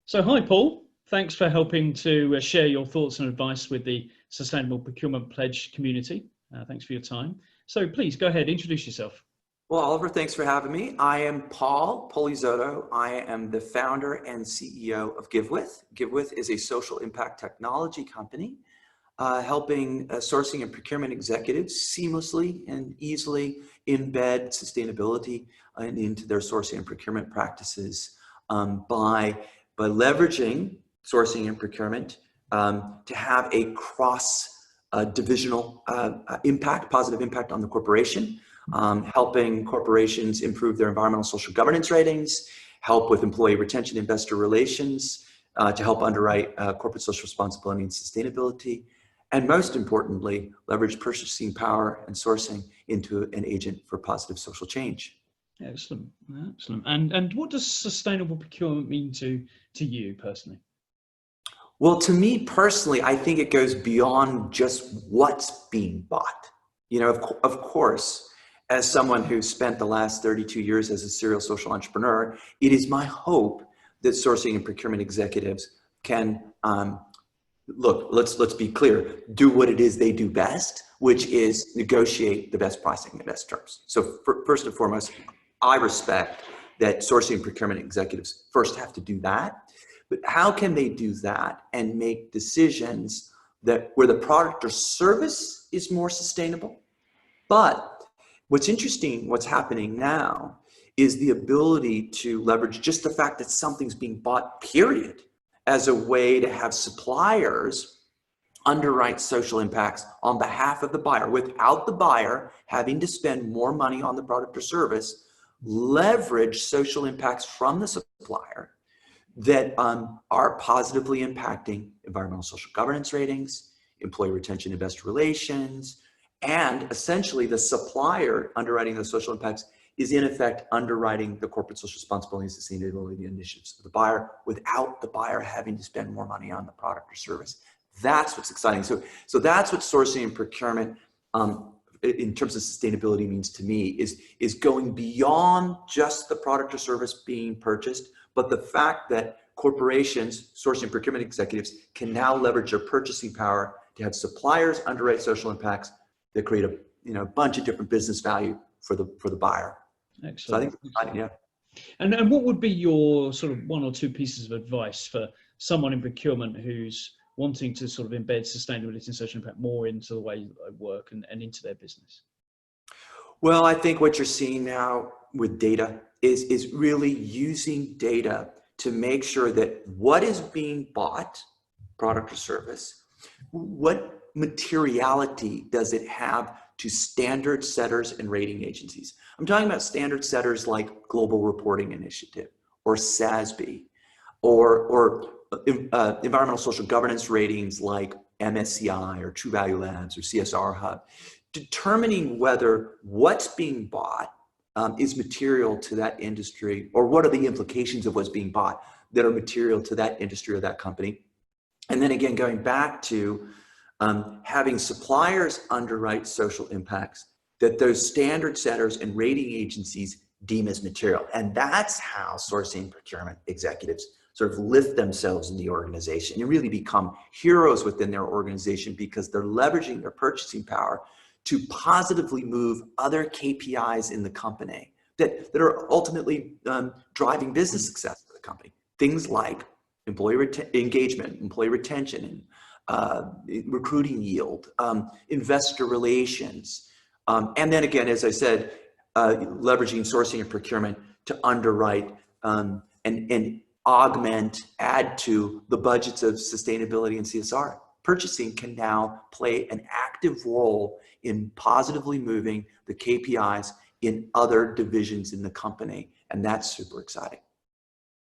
So, hi, Paul. Thanks for helping to share your thoughts and advice with the Sustainable Procurement Pledge community. Thanks for your time. So, please go ahead, introduce yourself. Well, Oliver, thanks for having me. I am Paul Polizzotto. I am the founder and CEO of Givewith. Givewith is a social impact technology company helping sourcing and procurement executives seamlessly and easily embed sustainability into their sourcing and procurement practices by leveraging sourcing and procurement to have a cross divisional impact, positive impact on the corporation, helping corporations improve their environmental social governance ratings, help with employee retention, investor relations, to help underwrite corporate social responsibility and sustainability, and most importantly, leverage purchasing power and sourcing into an agent for positive social change. Excellent, excellent. And what does sustainable procurement mean to you personally? Well, to me personally, I think it goes beyond just what's being bought. You know, of course, as someone who spent the last 32 years as a serial social entrepreneur, it is my hope that sourcing and procurement executives can, look, let's be clear, do what it is they do best, which is negotiate the best pricing, the best terms. So first and foremost, I respect that sourcing and procurement executives first have to do that. But how can they do that and make decisions that where the product or service is more sustainable? But what's interesting, what's happening now is the ability to leverage just the fact that something's being bought, period, as a way to have suppliers underwrite social impacts on behalf of the buyer without the buyer having to spend more money on the product or service, leverage social impacts from the supplier that are positively impacting environmental social governance ratings, employee retention, investor relations, and essentially the supplier underwriting those social impacts is in effect underwriting the corporate social responsibility and sustainability initiatives of the buyer without the buyer having to spend more money on the product or service. That's what's exciting. So that's what sourcing and procurement in terms of sustainability means to me is going beyond just the product or service being purchased, but the fact that corporations, sourcing and procurement executives can now leverage their purchasing power to have suppliers underwrite social impacts that create a bunch of different business value for the buyer. Excellent. So I think it's exciting, yeah. And what would be your sort of one or two pieces of advice for someone in procurement who's wanting to sort of embed sustainability and social impact more into the way they work and into their business? Well, I think what you're seeing now with data is really using data to make sure that what is being bought, product or service, what materiality does it have to standard setters and rating agencies? I'm talking about standard setters like Global Reporting Initiative or SASB or environmental social governance ratings like MSCI or True Value Labs or CSR Hub, determining whether what's being bought is material to that industry, or what are the implications of what's being bought that are material to that industry or that company. And then again, going back to having suppliers underwrite social impacts that those standard setters and rating agencies deem as material. And that's how sourcing and procurement executives sort of lift themselves in the organization and really become heroes within their organization because they're leveraging their purchasing power to positively move other KPIs in the company that are ultimately driving business success for the company. Things like employee engagement, employee retention, recruiting yield, investor relations. And then again, as I said, leveraging sourcing and procurement to underwrite and augment, add to the budgets of sustainability and CSR. Purchasing can now play an active role in positively moving the KPIs in other divisions in the company. And that's super exciting.